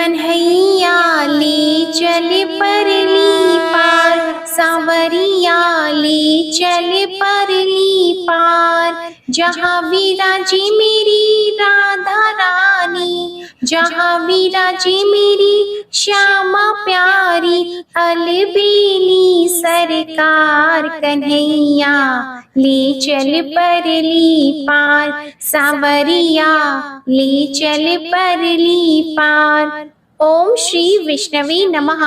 कन्हैया ले चल परली पार, सांवरिया ले चल परली पार। जहाँ विराजे मेरी राधा रानी, जहाँ विराजे मेरी श्यामा प्यारी, अलबेली सरकार कन्हैया ले चल परली पार, सांवरिया ले चल परली पार। ओम श्री विष्णवे नमः।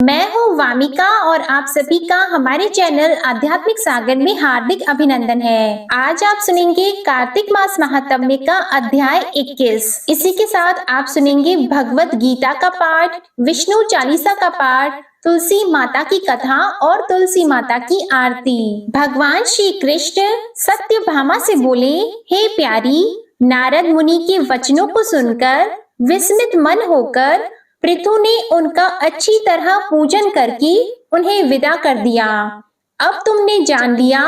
मैं हूँ वामिका और आप सभी का हमारे चैनल आध्यात्मिक सागर में हार्दिक अभिनंदन है। आज आप सुनेंगे कार्तिक मास महात्म्य का अध्याय 21। इसी के साथ आप सुनेंगे भगवत गीता का पाठ, विष्णु चालीसा का पाठ, तुलसी माता की कथा और तुलसी माता की आरती। भगवान श्री कृष्ण सत्यभामा से बोले, हे प्यारी, नारद मुनि के वचनों को सुनकर विस्मित मन होकर पृथु ने उनका अच्छी तरह पूजन करके उन्हें विदा कर दिया। अब तुमने जान लिया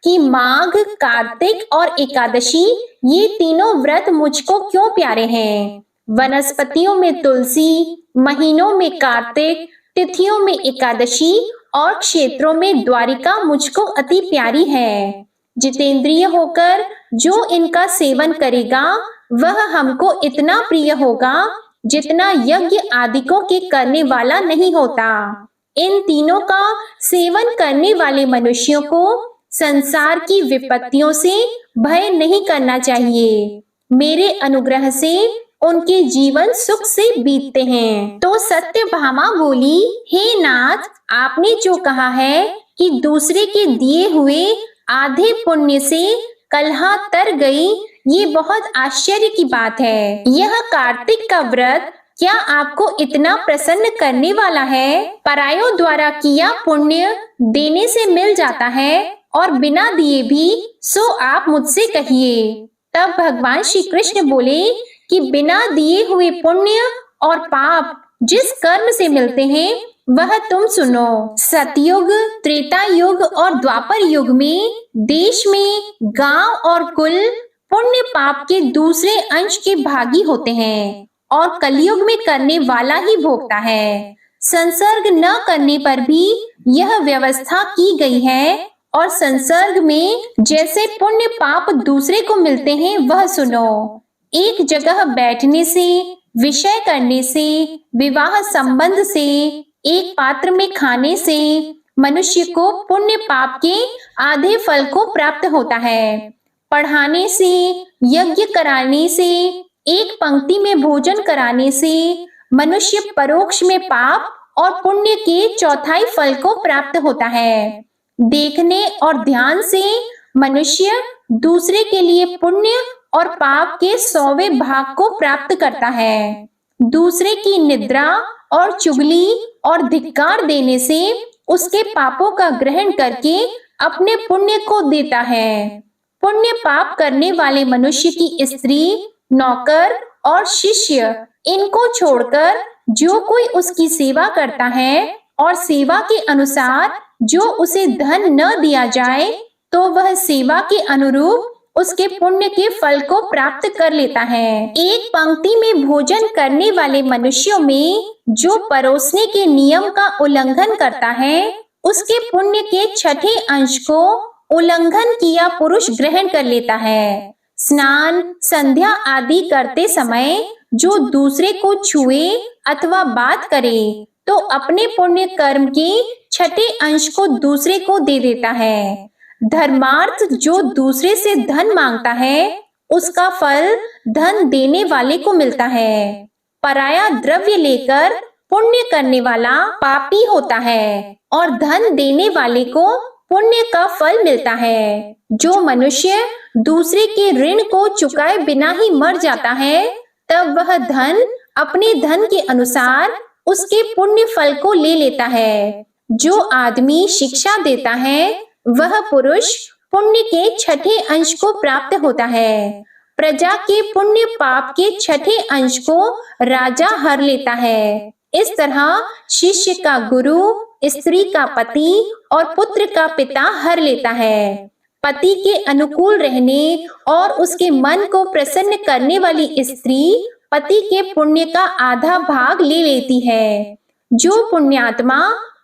कि माघ, कार्तिक और एकादशी ये तीनों व्रत मुझको क्यों प्यारे हैं। वनस्पतियों में तुलसी, महीनों में कार्तिक, तिथियों में एकादशी और क्षेत्रों में द्वारिका मुझको अति प्यारी है। जितेंद्रिय होकर जो इनका सेवन करेगा वह हमको इतना प्रिय होगा जितना यज्ञ आदिकों के करने वाला नहीं होता। इन तीनों का सेवन करने वाले मनुष्यों को संसार की विपत्तियों से भय नहीं करना चाहिए। मेरे अनुग्रह से उनके जीवन सुख से बीतते हैं। तो सत्यभामा बोली, हे नाथ, आपने जो कहा है कि दूसरे के दिए हुए आधे पुण्य से कलहा तर गई, ये बहुत आश्चर्य की बात है। यह कार्तिक का व्रत क्या आपको इतना प्रसन्न करने वाला है? परायों द्वारा किया पुण्य देने से मिल जाता है और बिना दिए भी सो आप मुझसे कहिए। तब भगवान श्री कृष्ण बोले कि बिना दिए हुए पुण्य और पाप जिस कर्म से मिलते हैं वह तुम सुनो। सतयुग, त्रेता युग और द्वापर युग में देश में गांव और कुल पुण्य पाप के दूसरे अंश के भागी होते हैं और कलयुग में करने वाला ही भोगता है। संसर्ग न करने पर भी यह व्यवस्था की गई है और संसर्ग में जैसे पुण्य पाप दूसरे को मिलते हैं वह सुनो। एक जगह बैठने से, विषय करने से, विवाह संबंध से, एक पात्र में खाने से मनुष्य को पुण्य पाप के आधे फल को प्राप्त होता है। पढ़ाने से, यज्ञ कराने से, एक पंक्ति में भोजन कराने से मनुष्य परोक्ष में पाप और पुण्य के चौथाई फल को प्राप्त होता है। देखने और ध्यान से मनुष्य दूसरे के लिए पुण्य और पाप के 100वें भाग को प्राप्त करता है। दूसरे की निद्रा और चुगली और धिक्कार देने से उसके पापों का ग्रहण करके अपने पुण्य को देता है। पुण्य पाप करने वाले मनुष्य की स्त्री, नौकर और शिष्य इनको छोड़कर जो कोई उसकी सेवा करता है और सेवा के अनुसार जो उसे धन न दिया जाए तो वह सेवा के अनुरूप उसके पुण्य के फल को प्राप्त कर लेता है। एक पंक्ति में भोजन करने वाले मनुष्यों में जो परोसने के नियम का उल्लंघन करता है उसके पुण्य के छठे अंश को उल्लंघन किया पुरुष ग्रहण कर लेता है। स्नान, संध्या आदि करते समय जो दूसरे को छुए अथवा बात करे तो अपने पुण्य कर्म के छठे अंश को दूसरे को दे देता है। धर्मार्थ जो दूसरे से धन मांगता है उसका फल धन देने वाले को मिलता है। पराया द्रव्य लेकर पुण्य करने वाला पापी होता है और धन देने वाले को पुण्य का फल मिलता है। जो मनुष्य दूसरे के ऋण को चुकाए बिना ही मर जाता है तब वह धन अपने धन के अनुसार उसके पुण्य फल को ले लेता है। जो आदमी शिक्षा देता है वह पुरुष पुण्य के छठे अंश को प्राप्त होता है। प्रजा के पुण्य पाप के छठे अंश को राजा हर लेता है। इस तरह शिष्य का गुरु, स्त्री का पति और पुत्र का पिता हर लेता है। पति के अनुकूल रहने और उसके मन को प्रसन्न करने वाली स्त्री पति के पुण्य का आधा भाग ले लेती है। जो पुण्यात्मा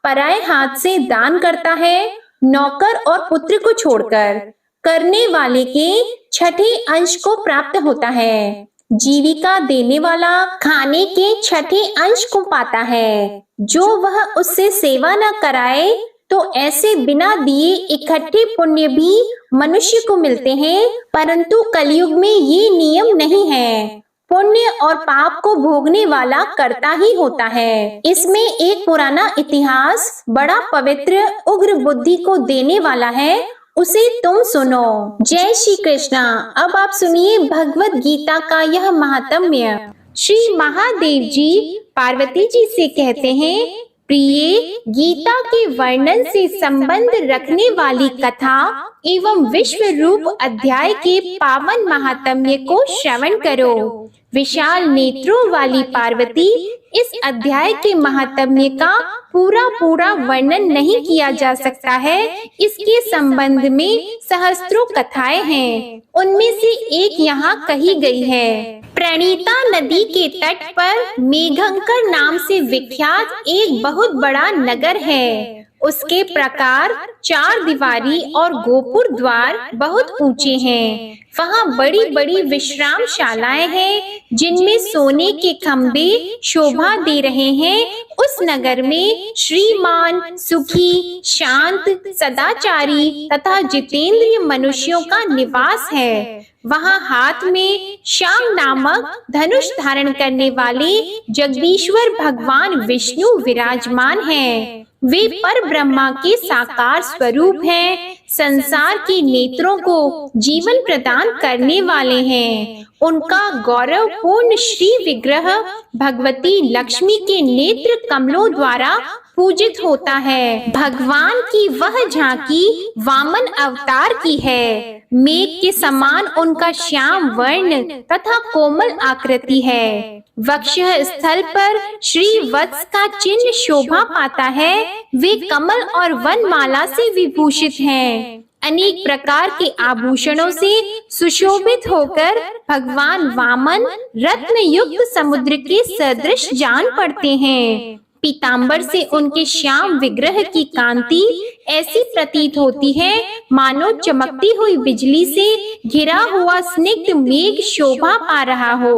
पराये हाथ से दान करता है, नौकर और पुत्र को छोड़कर, करने वाले के छठे अंश को प्राप्त होता है। जीविका देने वाला खाने के छठे अंश को पाता है। जो वह उससे सेवा न कराए तो ऐसे बिना दिए इकट्ठे पुण्य भी मनुष्य को मिलते हैं, परंतु कलयुग में ये नियम नहीं है। पुण्य और पाप को भोगने वाला करता ही होता है। इसमें एक पुराना इतिहास बड़ा पवित्र उग्र बुद्धि को देने वाला है, उसे तुम सुनो। जय श्री कृष्णा। अब आप सुनिए भगवत गीता का यह महात्म्य। श्री महादेव जी पार्वती जी से कहते हैं, प्रिय, गीता के वर्णन से संबंध रखने वाली कथा एवं विश्व रूप अध्याय के पावन महात्म्य को श्रवण करो। विशाल नेत्रों वाली पार्वती, इस अध्याय के महात्म्य का पूरा वर्णन नहीं किया जा सकता है। इसके संबंध में सहस्त्रों कथाएं हैं। उनमें से एक यहाँ कही गई है। प्रणीता नदी के तट पर मेघंकर नाम से विख्यात एक बहुत बड़ा नगर है। उसके प्रकार चार दीवारी और गोपुर द्वार बहुत ऊंचे हैं। वहाँ बड़ी बड़ी विश्रामशालाएं हैं, जिनमें सोने के खंबे शोभा दे रहे हैं। उस नगर में श्रीमान, सुखी, शांत, सदाचारी तथा जितेंद्रिय मनुष्यों का निवास है। वहाँ हाथ में शांग नामक धनुष धारण करने वाले जगदीश्वर भगवान विष्णु विराजमान हैं। वे पर ब्रह्मा के साकार स्वरूप हैं। संसार के नेत्रों को जीवन प्रदान करने वाले हैं। उनका गौरवपूर्ण श्री विग्रह भगवती लक्ष्मी के नेत्र कमलों द्वारा पूजित होता है। भगवान की वह झांकी वामन अवतार की है। मेघ के समान उनका श्याम वर्ण तथा कोमल आकृति है। वक्षः स्थल पर श्री वत्स का चिन्ह शोभा पाता है। वे कमल और वनमाला से विभूषित हैं। अनेक प्रकार के आभूषणों से सुशोभित होकर भगवान वामन रत्न युक्त समुद्र के सदृश जान पड़ते हैं। पीतांबर से उनके श्याम विग्रह की कांति ऐसी प्रतीत होती है मानो चमकती हुई बिजली से घिरा हुआ स्निग्ध मेघ शोभा पा रहा हो।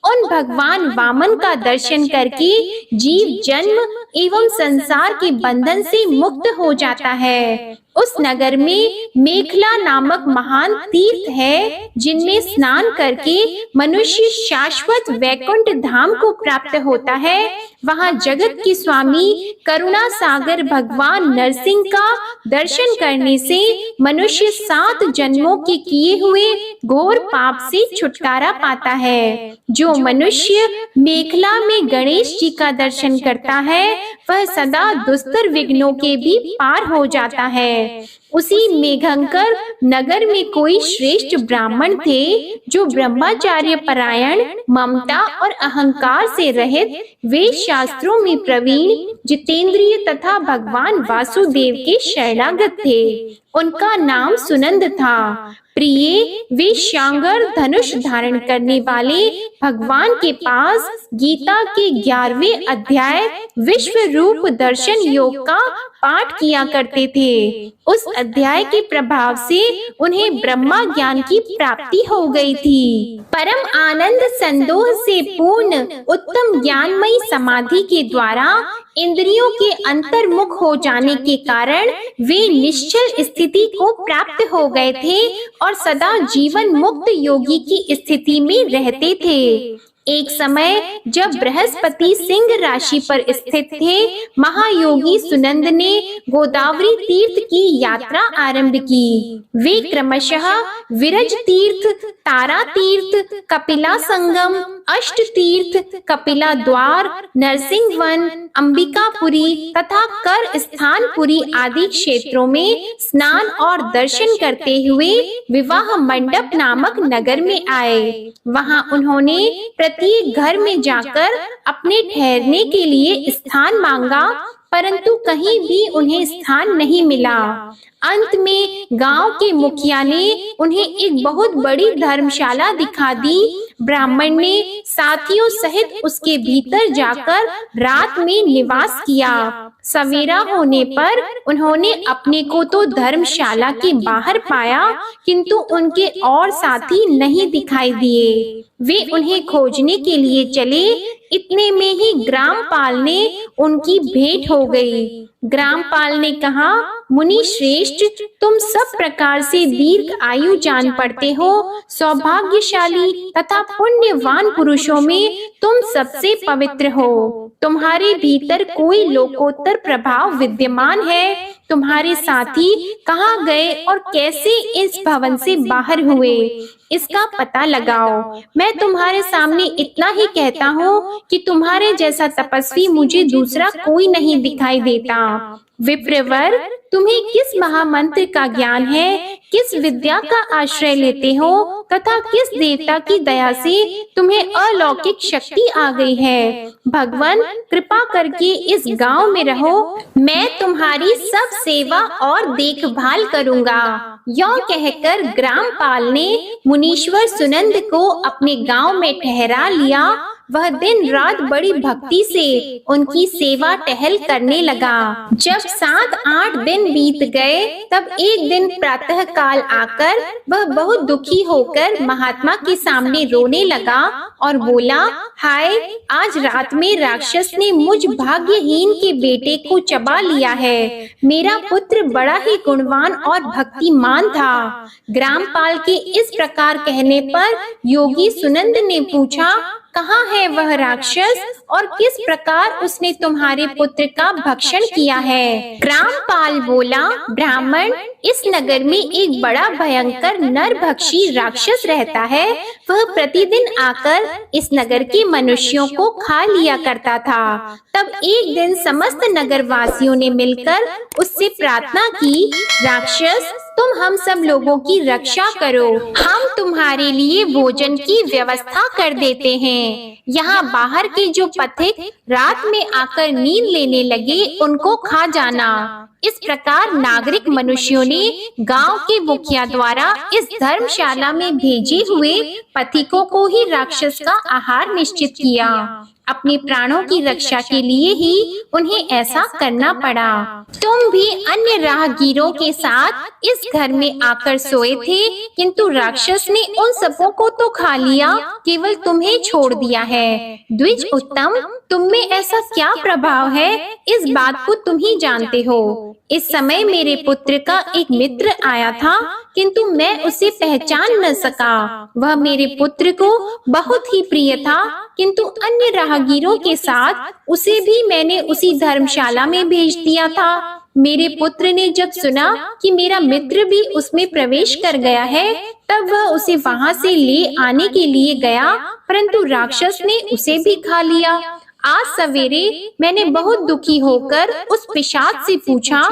उन भगवान वामन का दर्शन करके जीव जन्म एवं संसार के बंधन से मुक्त हो जाता है। उस नगर में मेखला नामक महान तीर्थ है, जिनमें स्नान करके मनुष्य शाश्वत वैकुंठ धाम को प्राप्त होता है। वहाँ जगत के स्वामी करुणा सागर भगवान नरसिंह का दर्शन करने से मनुष्य 7 जन्मों के किए हुए घोर पाप से छुटकारा पाता है। जो मनुष्य मेखला में गणेश जी का दर्शन करता है, वह सदा दुस्तर विघ्नों के भी पार हो जाता है। उसी मेघंकर नगर में कोई श्रेष्ठ ब्राह्मण थे, जो ब्रह्मचार्य परायण, ममता और अहंकार से रहित, वेद शास्त्रों में प्रवीण, जितेंद्रिय तथा भगवान वासुदेव के शरणागत थे। उनका नाम सुनंद था। प्रिय, वे शांगर धनुष धारण करने वाले भगवान के पास गीता के 11वें अध्याय विश्व रूप दर्शन योग का पाठ किया करते थे। उस अध्याय के प्रभाव से उन्हें ब्रह्मा ज्ञान की प्राप्ति हो गई थी। परम आनंद संदोह से पूर्ण उत्तम ज्ञानमयी समाधि के द्वारा इंद्रियों के अंतर्मुख हो जाने के कारण वे निश्चल स्थिति को प्राप्त हो गए थे और सदा जीवन मुक्त योगी की स्थिति में रहते थे। एक समय जब बृहस्पति सिंह राशि पर स्थित थे, महायोगी सुनंद ने गोदावरी तीर्थ की यात्रा आरंभ की। वे क्रमशः विरज तीर्थ, तारा तीर्थ, कपिला संगम, अष्ट तीर्थ, कपिला द्वार, नरसिंह वन, अंबिकापुरी तथा कर स्थानपुरी आदि क्षेत्रों में स्नान और दर्शन करते हुए विवाह मंडप नामक नगर में आए। वहां उन्होंने प्रत्येक घर में जाकर अपने ठहरने के लिए स्थान मांगा परंतु कहीं भी उन्हें स्थान नहीं मिला। अंत में गांव के मुखिया ने उन्हें एक बहुत बड़ी धर्मशाला दिखा दी। ब्राह्मण ने साथियों सहित उसके भीतर जाकर रात में निवास किया। सवेरा होने पर उन्होंने अपने को तो धर्मशाला के बाहर पाया, किंतु उनके और साथी नहीं दिखाई दिए। वे उन्हें खोजने के लिए चले। इतने में ही ग्रामपाल ने उनकी भेंट हो गई। ग्रामपाल ने कहा, मुनि श्रेष्ठ, तुम सब प्रकार से दीर्घ आयु जान पड़ते हो। सौभाग्यशाली तथा पुण्यवान पुरुषों में तुम सबसे पवित्र हो। तुम्हारे भीतर कोई लोकोत्तर प्रभाव विद्यमान है। तुम्हारे साथी कहाँ गए और कैसे इस भवन से बाहर हुए, इसका पता लगाओ। मैं तुम्हारे सामने इतना ही कहता हूँ कि तुम्हारे जैसा तपस्वी मुझे दूसरा कोई नहीं दिखाई देता। विप्रवर, तुम्हें किस महामंत्र का ज्ञान है, किस विद्या का आश्रय लेते हो तथा किस देवता की दया से तुम्हें अलौकिक शक्ति आ गई है? भगवान, कृपा करके इस गांव में रहो। मैं तुम्हारी सब सेवा और देखभाल करूंगा। यों कहकर ग्रामपाल ने मुनीश्वर सुनंद को अपने गांव में ठहरा लिया। वह दिन रात बड़ी भक्ति से उनकी सेवा टहल करने लगा। जब 7-8 दिन बीत गए, तब एक दिन प्रातः काल आकर वह बहुत दुखी होकर महात्मा के सामने रोने लगा और बोला, हाय, आज रात में राक्षस ने मुझ भाग्यहीन के बेटे को चबा लिया है। मेरा पुत्र बड़ा ही गुणवान और भक्तिमान था। ग्रामपाल के इस प्रकार कहने पर योगी सुनंद ने पूछा, कहाँ है वह राक्षस और किस प्रकार उसने तुम्हारे पुत्र का भक्षण किया है? ग्रामपाल बोला, ब्राह्मण, इस नगर में एक बड़ा भयंकर नरभक्षी राक्षस रहता है। वह प्रतिदिन आकर इस नगर के मनुष्यों को खा लिया करता था। तब एक दिन समस्त नगर वासियों ने मिलकर उससे प्रार्थना की, राक्षस, तुम हम सब लोगों की रक्षा करो। हम तुम्हारे लिए भोजन की व्यवस्था कर देते हैं। यहाँ बाहर के जो पथिक रात में आकर नींद लेने लगे, उनको खा जाना। इस प्रकार नागरिक मनुष्यों ने गांव के मुखिया द्वारा इस धर्मशाला में भेजे हुए पथिकों को ही राक्षस का आहार निश्चित किया। अपने प्राणों की रक्षा के लिए ही उन्हें ऐसा करना पड़ा। तुम भी अन्य राहगीरों के साथ इस घर में आकर सोए थे, किंतु राक्षस ने उन सबों को तो खा लिया, केवल तुम्हें छोड़ दिया है। द्विज उत्तम, तुम में ऐसा क्या प्रभाव है, इस बात को तुम ही जानते हो। इस समय मेरे पुत्र का एक मित्र आया था, किंतु मैं उसे पहचान न सका। वह मेरे पुत्र को बहुत ही प्रिय था, किंतु अन्य राहगीरों के साथ उसे भी मैंने उसी धर्मशाला में भेज दिया था। मेरे पुत्र ने जब सुना कि मेरा मित्र भी उसमें प्रवेश कर गया है, तब वह उसे वहां से ले आने के लिए गया, परंतु राक्षस ने उसे भी खा लिया। आज सवेरे मैंने बहुत दुखी होकर उस पिशाच से पूछा,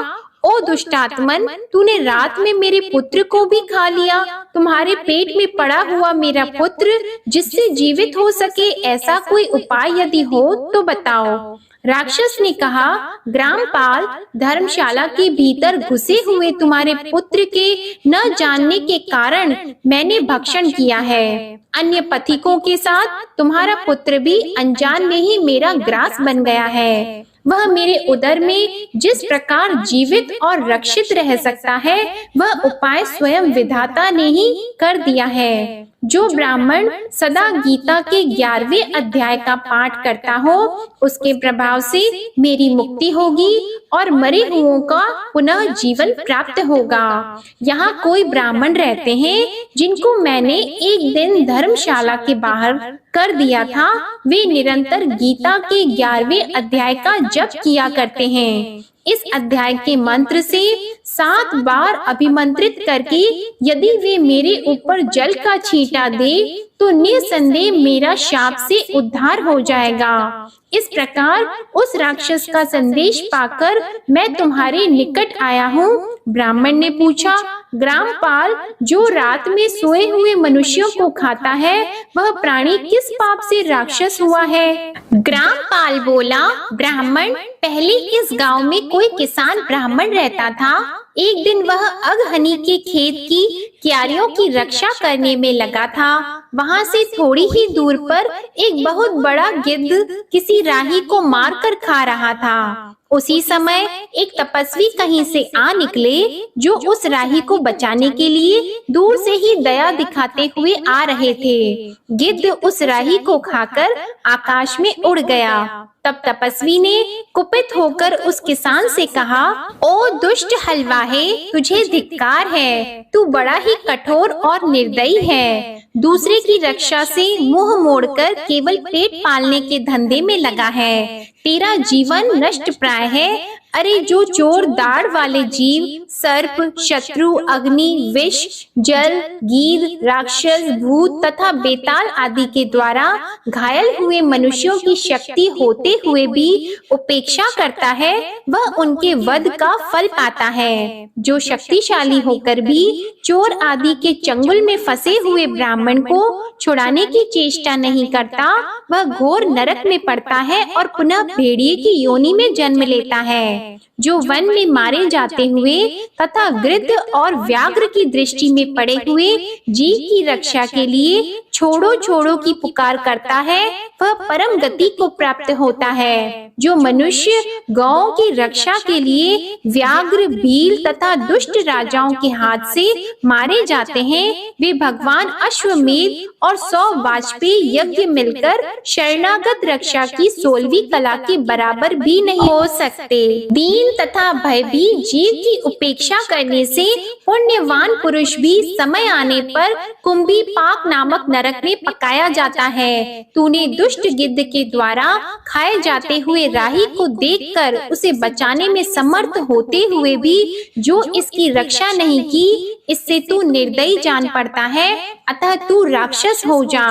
ओ दुष्टात्मन, तूने रात में मेरे पुत्र को भी खा लिया। तुम्हारे पेट में पड़ा हुआ मेरा पुत्र जिससे जीवित हो सके, ऐसा कोई उपाय यदि हो तो बताओ। राक्षस ने कहा, ग्रामपाल, धर्मशाला के भीतर घुसे हुए तुम्हारे पुत्र के न जानने के कारण मैंने भक्षण किया है। अन्य पथिकों के साथ तुम्हारा पुत्र भी अनजान में ही मेरा ग्रास बन गया है। वह मेरे उदर में जिस प्रकार जीवित और रक्षित रह सकता है, वह उपाय स्वयं विधाता ने ही कर दिया है। जो ब्राह्मण सदा गीता के 11वें अध्याय का पाठ करता हो, उसके प्रभाव से मेरी मुक्ति होगी और मरे हुओं का पुनः जीवन प्राप्त होगा। यहाँ कोई ब्राह्मण रहते हैं जिनको मैंने एक दिन धर्मशाला के बाहर कर दिया था। वे निरंतर गीता के 11वें अध्याय का जप किया करते हैं। इस अध्याय के मंत्र से 7 बार अभिमंत्रित करके यदि वे मेरे ऊपर जल का छींटा दे तो निसंदेह मेरा शाप से उद्धार हो जाएगा। इस प्रकार उस राक्षस का संदेश पाकर मैं तुम्हारे निकट आया हूँ। ब्राह्मण ने पूछा, ग्रामपाल, जो रात में सोए हुए मनुष्यों को खाता है वह प्राणी किस पाप से राक्षस हुआ है? ग्रामपाल बोला, ब्राह्मण, पहले इस गांव में कोई किसान ब्राह्मण रहता था। एक दिन वह अगहनी के खेत की क्यारियों की रक्षा करने में लगा था। वहां से थोड़ी ही दूर पर एक बहुत बड़ा गिद्ध किसी राही को मारकर खा रहा था। उसी समय एक तपस्वी कहीं से आ निकले जो उस राही को बचाने के लिए दूर से ही दया दिखाते हुए आ रहे थे। गिद्ध उस राही को खाकर आकाश में उड़ गया। तब तपस्वी ने कुपित होकर उस किसान से कहा, ओ दुष्ट हलवाहे, तुझे धिक्कार है। तू बड़ा ही कठोर और निर्दयी है। दूसरे की रक्षा से मुंह मोड़कर केवल पेट पालने के धंधे में लगा है। तेरा जीवन नष्ट प्राय है। अरे जो चोर दाढ़ वाले जीव, सर्प, शत्रु, अग्नि, विष, जल, गीध, राक्षस, भूत तथा बेताल आदि के द्वारा घायल हुए मनुष्यों की शक्ति होते हुए भी उपेक्षा करता है, वह उनके वध का फल पाता है। जो शक्तिशाली होकर भी चोर आदि के चंगुल में फंसे हुए ब्राह्मण को छुड़ाने की चेष्टा नहीं करता, वह घोर नरक में पड़ता है और पुनः भेड़िए की योनि में जन्म लेता है। जो वन में मारे जाते हुए तथा गृध्र और व्याघ्र की दृष्टि में पड़े हुए जीव की रक्षा के लिए छोड़ो छोड़ो की पुकार करता है, वह परम गति को प्राप्त होता है। जो मनुष्य गौओं की रक्षा के लिए व्याघ्र, भील तथा दुष्ट राजाओं के हाथ से मारे जाते हैं, वे भगवान अश्वमेध और 100 वाजपेयी यज्ञ मिलकर शरणागत रक्षा की 16वीं कला के बराबर भी नहीं हो सकते। दीन तथा भयभीत जीव की उपेक्षा करने से पुण्यवान पुरुष भी समय आने पर कुंभी पाक नामक नरक में पकाया जाता है। तूने दुष्ट गिद्ध के द्वारा खाए जाते हुए राही को देखकर उसे बचाने में समर्थ होते हुए भी जो इसकी रक्षा नहीं की, इससे तू निर्दयी जान पड़ता है, अतः तू राक्षस हो जा।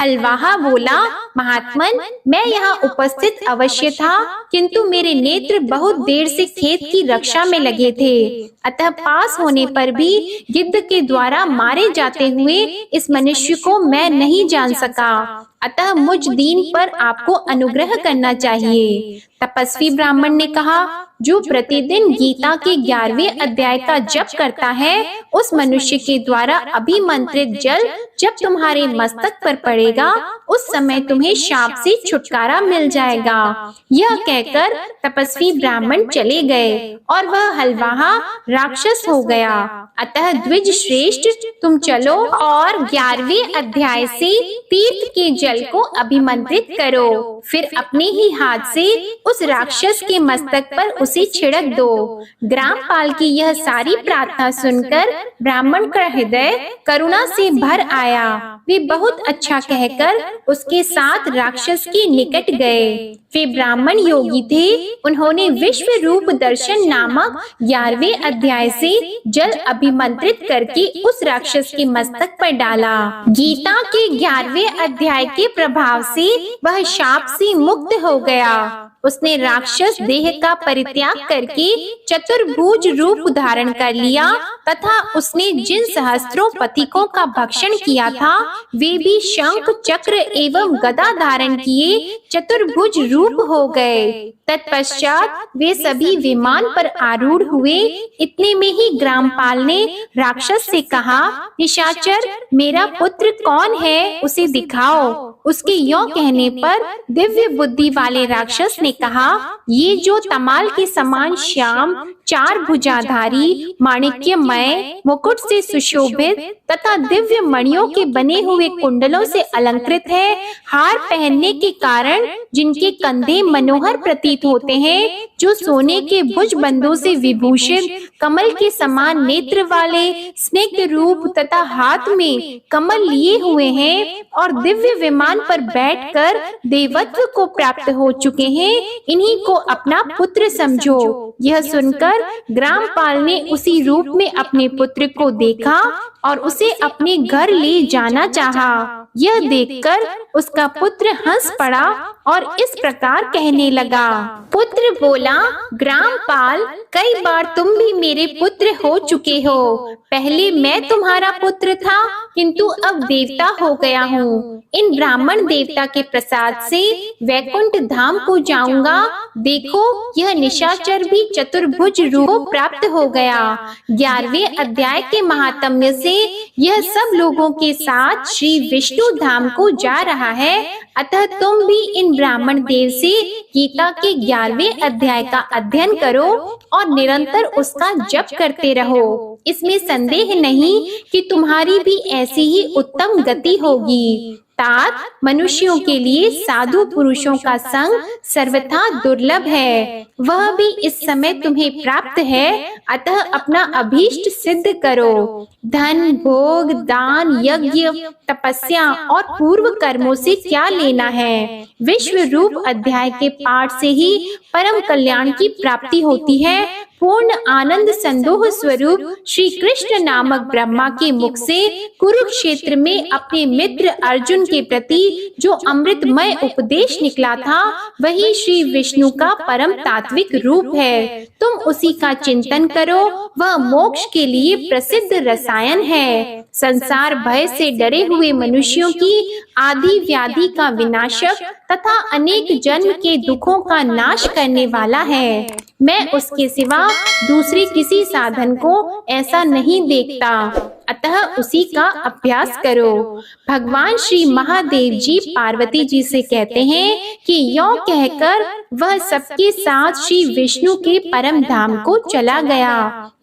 हलवाहा बोला, महात्मन, मैं यहाँ उपस्थित अवश्य था, किंतु मेरे नेत्र बहुत देर से खेत की रक्षा में लगे थे, अतः पास होने पर भी गिद्ध के द्वारा मारे जाते हुए इस मनुष्य को मैं नहीं जान सका, अतः मुझ दीन पर आपको अनुग्रह करना चाहिए। तपस्वी ब्राह्मण ने कहा, जो प्रतिदिन गीता के 11वें अध्याय का जप करता है, उस मनुष्य के द्वारा अभिमंत्रित जल जब तुम्हारे मस्तक पर पड़ेगा, उस समय तुम्हें शाप से छुटकारा मिल जाएगा। यह कहकर तपस्वी ब्राह्मण चले गए और वह हलवाहा राक्षस हो गया। अतः द्विज श्रेष्ठ, तुम चलो और 11वें अध्याय से तीर्थ के जल को अभिमंत्रित करो, फिर अपने ही हाथ से उस राक्षस के मस्तक पर उसे छिड़क दो। ग्रामपाल की यह सारी प्रार्थना सुनकर ब्राह्मण का हृदय करुणा से भर आया। वे बहुत अच्छा कहकर उसके साथ राक्षस के निकट गए। वे ब्राह्मण योगी थे। उन्होंने विश्व रूप दर्शन नामक 11वें अध्याय से जल अभिमंत्रित करके उस राक्षस के मस्तक पर डाला। गीता के 11वें अध्याय के प्रभाव से वह शाप से मुक्त हो गया। उसने राक्षस देह का परित्याग करके चतुर्भुज रूप धारण कर लिया तथा उसने जिन सहस्त्रों पथिकों का भक्षण किया था, वे भी शंख, चक्र एवं गदा धारण किए चतुर्भुज रूप हो गए। तत्पश्चात वे सभी विमान पर आरूढ़ हुए। इतने में ही ग्रामपाल ने राक्षस से कहा, निशाचर, मेरा पुत्र कौन है, उसे दिखाओ। उसके यों कहने पर दिव्य बुद्धि वाले राक्षस ने कहा, ये जो तमाल के समान श्याम, 4 भुजाधारी, माणिक्यमय, मुकुट से सुशोभित तथा दिव्य मणियों के बने हुए कुंडलों से अलंकृत है, हार पहनने के कारण जिनके कंधे मनोहर प्रतीत होते हैं, जो सोने के भुजबंधों से विभूषित, कमल के समान नेत्र वाले, स्निग्ध रूप तथा हाथ में कमल लिए हुए हैं और दिव्य विमान पर बैठकर देवत्व को प्राप्त हो चुके हैं, इन्हीं को अपना पुत्र समझो। यह सुनकर ग्रामपाल ने उसी रूप में अपने पुत्र को देखा और उसे अपने घर ले जाना चाहा। यह देखकर उसका पुत्र हंस पड़ा और इस प्रकार कहने लगा। पुत्र बोला, ग्रामपाल, कई बार तुम भी मेरे पुत्र हो चुके हो। पहले मैं तुम्हारा पुत्र था, किंतु अब देवता हो गया हूँ। इन ब्राह्मण देवता के प्रसाद से वैकुंठ धाम को जाऊंगा। देखो, यह निशाचर भी चतुर्भुज रूप प्राप्त हो गया। 11वें अध्याय के महात्म्य से यह सब लोगों के साथ श्री विष्णु धाम को जा रहा है। अतः तुम भी इन ब्राह्मण देव से गीता के 11वें अध्याय का अध्ययन करो और निरंतर उसका जप करते रहो। इसमें संदेह नहीं कि तुम्हारी भी ऐसी ही उत्तम गति होगी। तात, मनुष्यों के लिए साधु पुरुषों का संग सर्वथा दुर्लभ है। वह भी इस समय तुम्हें प्राप्त है। अतः अपना अभीष्ट सिद्ध करो। धन, भोग, दान, यज्ञ, तपस्या और पूर्व कर्मों से क्या लेना है। विश्व रूप अध्याय के पाठ से ही परम कल्याण की प्राप्ति होती है। पूर्ण आनंद संदोह स्वरूप श्री कृष्ण नामक ब्रह्मा के मुख से कुरुक्षेत्र में अपने मित्र अर्जुन के प्रति जो अमृतमय उपदेश निकला था, वही श्री विष्णु का परम तात्विक रूप है। तुम उसी का चिंतन करो। वह मोक्ष के लिए प्रसिद्ध रसायन है। संसार भय से डरे हुए मनुष्यों की आदि व्याधि का विनाशक तथा अनेक जन्म के दुखों का नाश करने वाला है। मैं उसके सिवा दूसरे किसी साधन को ऐसा नहीं देखता। अतः उसी का अभ्यास करो। भगवान श्री महादेव जी पार्वती जी से कहते हैं कि यों कहकर वह सबके साथ श्री विष्णु के परम धाम को चला गया।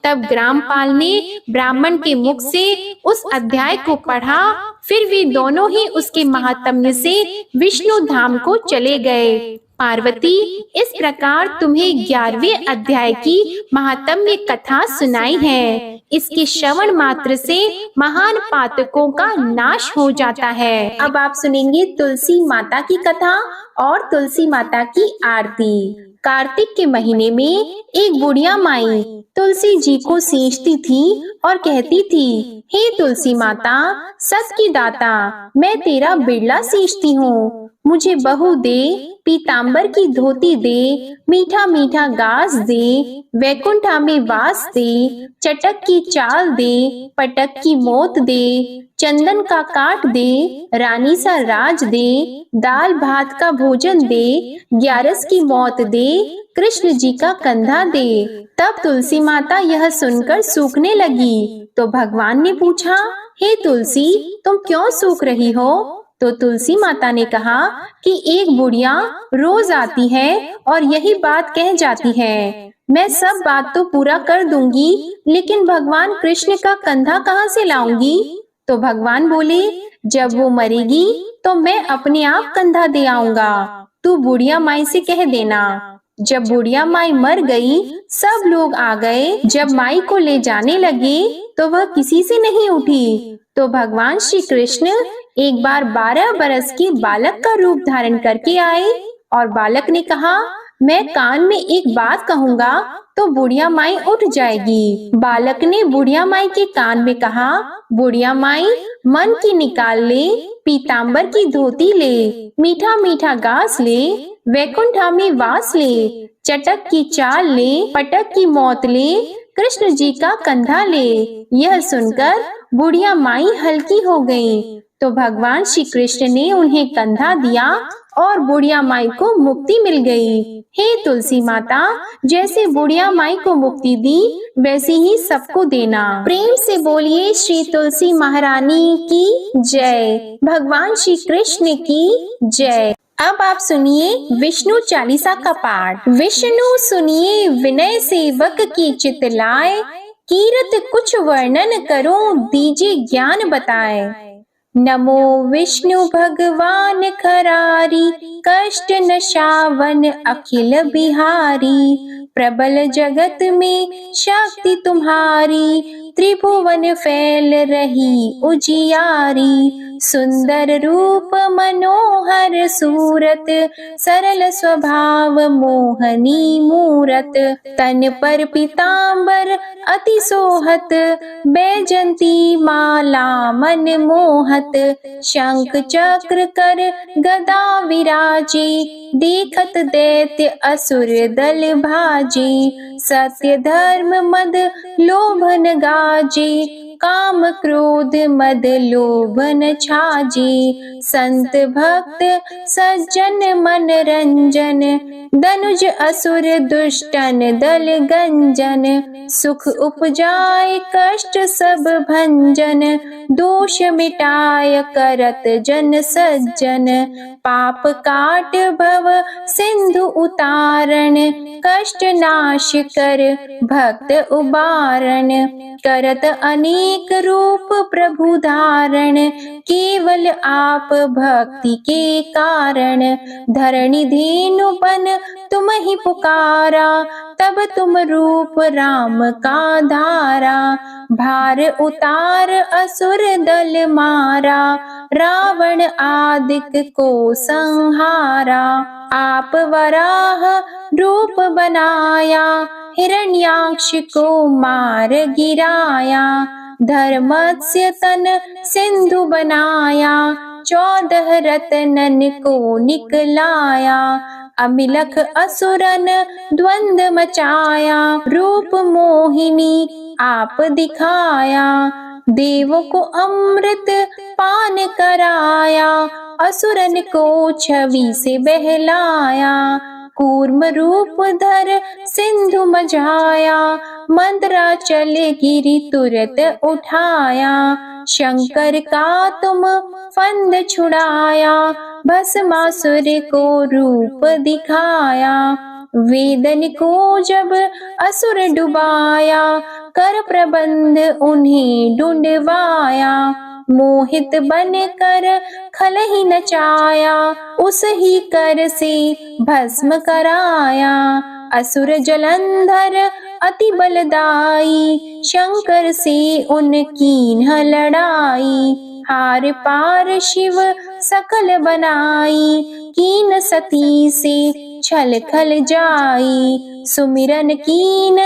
तब ग्रामपाल ने ब्राह्मण के मुख से उस अध्याय को पढ़ा। फिर वे दोनों ही उसके महात्म्य से विष्णु धाम को चले गए। पार्वती, इस प्रकार तुम्हें 11वें अध्याय की महात्म्य कथा सुनाई है। इसके श्रवण मात्र से महान पातकों का नाश हो जाता है। अब आप सुनेंगे तुलसी माता की कथा और तुलसी माता की आरती। कार्तिक के महीने में एक बुढ़िया माई तुलसी जी को सींचती थी और कहती थी, हे तुलसी माता, सत की दाता, मैं तेरा बिरला सींचती हूँ। मुझे बहू दे, पीतांबर की धोती दे, मीठा मीठा घास दे, वैकुंठा में वास दे, चटक की चाल दे, पटक की मोत दे, चंदन का काट दे, रानी सा राज दे, दाल भात का भोजन दे, 11 की मौत दे, कृष्ण जी का कंधा दे। तब तुलसी माता यह सुनकर सूखने लगी। तो भगवान ने पूछा, हे तुलसी, तुम क्यों सूख रही हो? तो तुलसी माता ने कहा कि एक बुढ़िया रोज आती है और यही बात कह जाती है, मैं सब बात तो पूरा कर दूंगी, लेकिन भगवान कृष्ण का कंधा कहाँ से लाऊंगी? तो भगवान बोले, जब वो मरेगी तो मैं अपने आप कंधा दे आऊंगा। तू बुढ़िया माई से कह देना। जब बुढ़िया माई मर गई, सब लोग आ गए। जब माई को ले जाने लगे तो वह किसी से नहीं उठी। तो भगवान श्री कृष्ण एक बार 12 बरस के बालक का रूप धारण करके आए और बालक ने कहा, मैं कान में एक बात कहूँगा तो बुढ़िया माई उठ जाएगी। बालक ने बुढ़िया माई के कान में कहा, बुढ़िया माई, मन की निकाल ले, पीतांबर की धोती ले, मीठा मीठा घास ले, वैकुंठा में वास ले, चटक की चाल ले, पटक की मौत ले, कृष्ण जी का कंधा ले। यह सुनकर बुढ़िया माई हल्की हो गई। तो भगवान श्री कृष्ण ने उन्हें कंधा दिया और बुढ़िया माई को मुक्ति मिल गई। हे तुलसी माता, जैसे बुढ़िया माई को मुक्ति दी, वैसे ही सबको देना। प्रेम से बोलिए श्री तुलसी महारानी की जय। भगवान श्री कृष्ण की जय। अब आप सुनिए विष्णु चालीसा का पाठ। विष्णु सुनिए विनय सेवक की चित लाए, कीरत कुछ वर्णन करो दीजिए ज्ञान बताए। नमो विष्णु भगवान खरारी, कष्ट नशावन अखिल बिहारी, प्रबल जगत में शक्ति तुम्हारी, त्रिभुवन फैल रही उजियारी। सुंदर रूप मनोहर सूरत, सरल स्वभाव मोहनी मूरत। तन पर पीतांबर अति सोहत, बैजंती माला मन मोहत। शंख चक्र कर गदा विराजे, देखत दैत्य असुर दल भाजे। सत्य धर्म मद लोभन गाजे, काम क्रोध मद लोभन छाजे। संत भक्त सज्जन मन रंजन, दनुज असुर दुष्टन दल गंजन। सुख उपजाय कष्ट सब भंजन, दोष मिटाय करत जन सज्जन। पाप काट भव सिंधु उतारण, कष्ट नाश कर भक्त उबारण। करत अनेक रूप प्रभु धारण, केवल आप भक्ति के कारण। धरणी धेनु बन तुम ही पुकारा, तब तुम रूप राम का धारा। भार उतार असुर दल मारा, रावण आदिक को संहारा। आप वराह रूप बनाया, हिरण्याक्ष को मार गिराया। धर्मस्य तन सिंधु बनाया, 14 रत्नन को निकलाया। अमिलख असुरन द्वंद मचाया, रूप मोहिनी आप दिखाया। देवों को अमृत पान कराया, असुरन को छवि से बहलाया। कूर्म रूप धर सिंधु मझाया, मंदराचल गिरि तुरत उठाया। शंकर का तुम फंद छुड़ाया, भस्मासुर को रूप दिखाया। वेदन को जब असुर डुबाया, कर प्रबंध उन्हें ढूंढवाया। मोहित बन कर खल ही नचाया, उस ही कर से भस्म कराया। असुर जलंधर अति बलदाई, शंकर से उनकी न लड़ाई। हार पार शिव सकल बनाई, कीन सती से छल खल जाई। सुमिरन कीन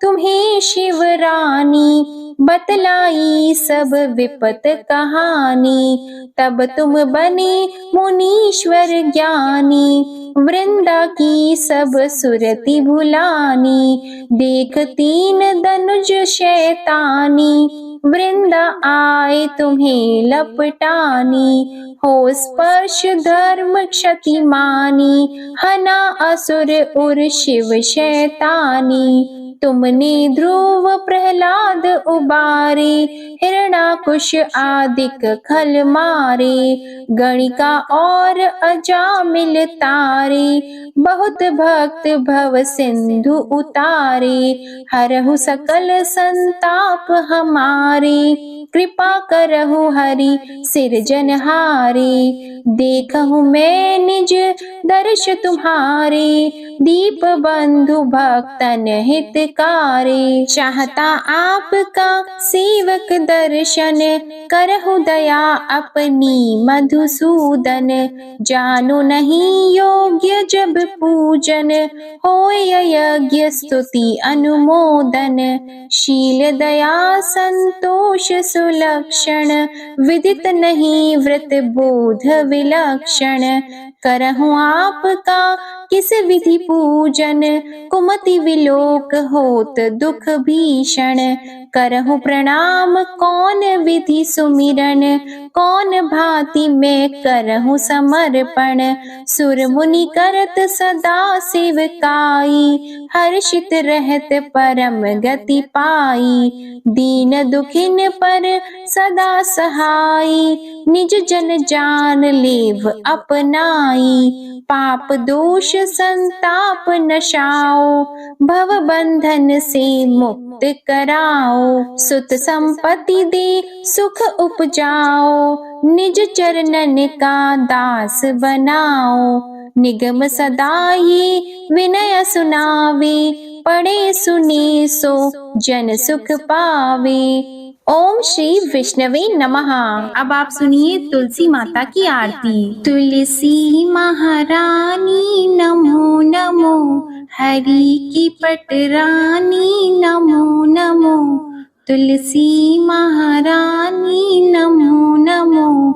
तुम्हें शिव रानी, बतलाई सब विपत कहानी। तब तुम बने मुनीश्वर ज्ञानी, वृंदा की सब सुरति भुलानी। देख तीन धनुज शैतानी, वृंदा आए तुम्हें लपटानी। हो स्पर्श धर्म क्षति मानी, हना असुर उर शिव शैतानी। तुमने ध्रुव प्रहलाद उबारे, हिरणाकुश आदिक खल मारे। गणिका और अजामिल तारे, बहुत भक्त भव सिंधु उतारे। हरहु सकल संताप हमारे, कृपा करहु हरि सिरजनहारे। देखहु मैं निज दर्श तुम्हारे, दीप बंधु भक्तन हितकारे। चाहता आपका सेवक दर्शन, करहु दया अपनी मधुसूदन। जानो नहीं योग्य जब पूजन, होय यज्ञ स्तुति अनुमोदन। शील दया संतोष सुलक्षण, विदित नहीं व्रत बोध विलक्षण। करहु आपका किस विधि पूजन, कुमति विलोक होत दुख भीषण। करहु प्रणाम कौन विधि सुमिरन, कौन भांति मैं करहु समर्पण। सुर मुनि करत सदा सेवकाई, हर्षित रहत परम गति पाई। दीन दुखिन पर सदा सहाई, निज जन जान लेव अपनाई। पाप दोष संताप नशाओ, भव बंधन से मुक्त कराओ। सुत संपत्ति दे सुख उपजाओ, निज चरणन का दास बनाओ। निगम सदा ये विनय सुनावे, पढ़े सुने सो जन सुख पावे। ओम श्री विष्णवे नमः। अब आप सुनिए तुलसी माता की आरती। तुलसी महारानी नमो नमो, हरि की पटरानी नमो नमो। तुलसी महारानी नमो नमो,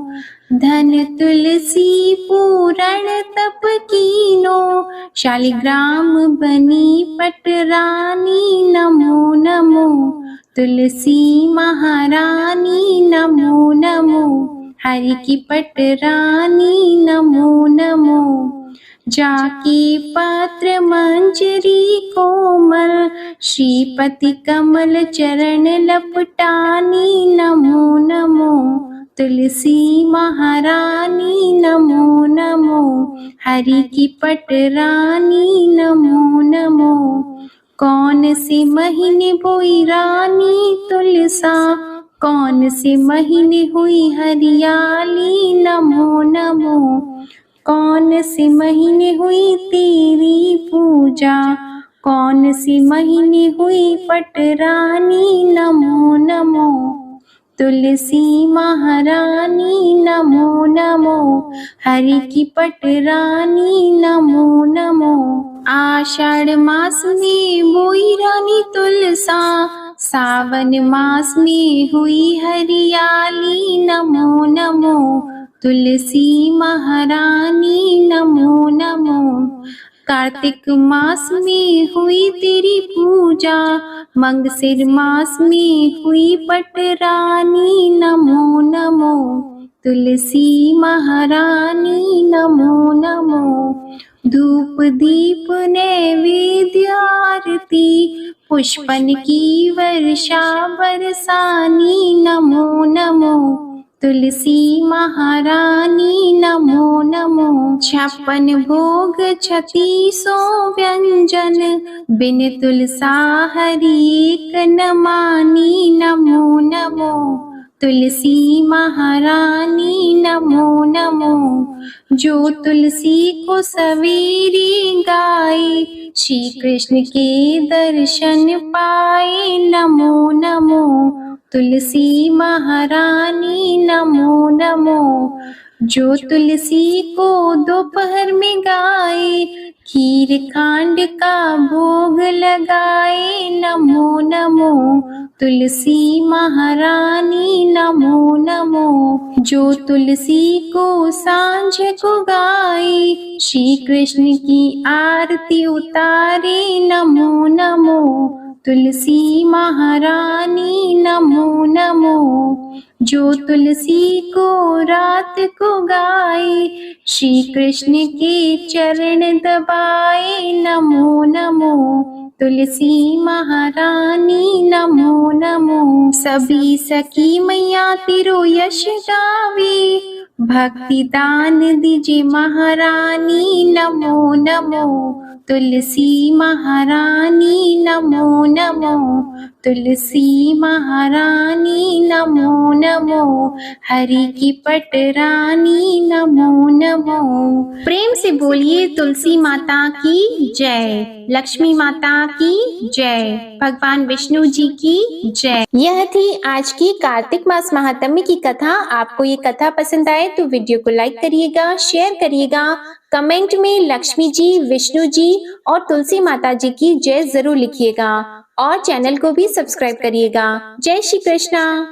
धन तुलसी पूरण तप कीनो, शालिग्राम बनी पटरानी नमो नमो। तुलसी महारानी नमो नमो, हरि की पटरानी नमो नमो। जाकी पात्र मंजरी कोमल, श्रीपति कमल चरण लपटानी नमो नमो। तुलसी महारानी नमो नमो, हरि की पटरानी नमो नमो। कौन से महीने बोई रानी तुलसा, कौन से महीने हुई हरियाली नमो नमो। कौन से महीने हुई तेरी पूजा, कौन से महीने हुई पटरानी नमो नमो। तुलसी महारानी नमो नमो, हरि की पटरानी नमो नमो। आषाढ़ मास में बोई रानी तुलसा, सावन मास में हुई हरियाली नमो नमो। तुलसी महारानी नमो नमो। कार्तिक मास में हुई तेरी पूजा, मंगसिर मास में हुई पटरानी नमो नमो। तुलसी महारानी नमो नमो। धूप दीप नैवेद्य आरती, पुष्पन की वर्षा बरसानी नमो नमो। तुलसी महारानी नमो नमो। 56 भोग 3600 व्यंजन, बिन तुलसा हरि एक न मानी नमो नमो। तुलसी महारानी नमो नमो। जो तुलसी को सवेरे गाए, श्री कृष्ण के दर्शन पाए नमो नमो। तुलसी महारानी नमो नमो। जो तुलसी को दोपहर में गाए, खीर खांड का भोग लगाए नमो नमो। तुलसी महारानी नमो नमो। जो तुलसी को सांझ को गाए, श्री कृष्ण की आरती उतारे नमो नमो। तुलसी महारानी नमो नमो। जो तुलसी को रात को गाए, श्री कृष्ण के चरण दबाए नमो नमो। तुलसी महारानी नमो नमो। सभी सखी मैया तेरो यश गावे, भक्ति दान दीजिए महारानी नमो नमो। तुलसी महारानी नमो नमो। तुलसी महारानी नमो नमो, हरि की पटरानी नमो नमो। प्रेम से बोलिए तुलसी माता की जय, लक्ष्मी माता की जय, भगवान विष्णु जी की जय। यह थी आज की कार्तिक मास महात्म्य की कथा। आपको ये कथा पसंद आए तो वीडियो को लाइक करिएगा, शेयर करिएगा, कमेंट में लक्ष्मी जी, विष्णु जी और तुलसी माता जी की जय जरूर लिखिएगा और चैनल को भी सब्सक्राइब करिएगा। जय श्री कृष्णा।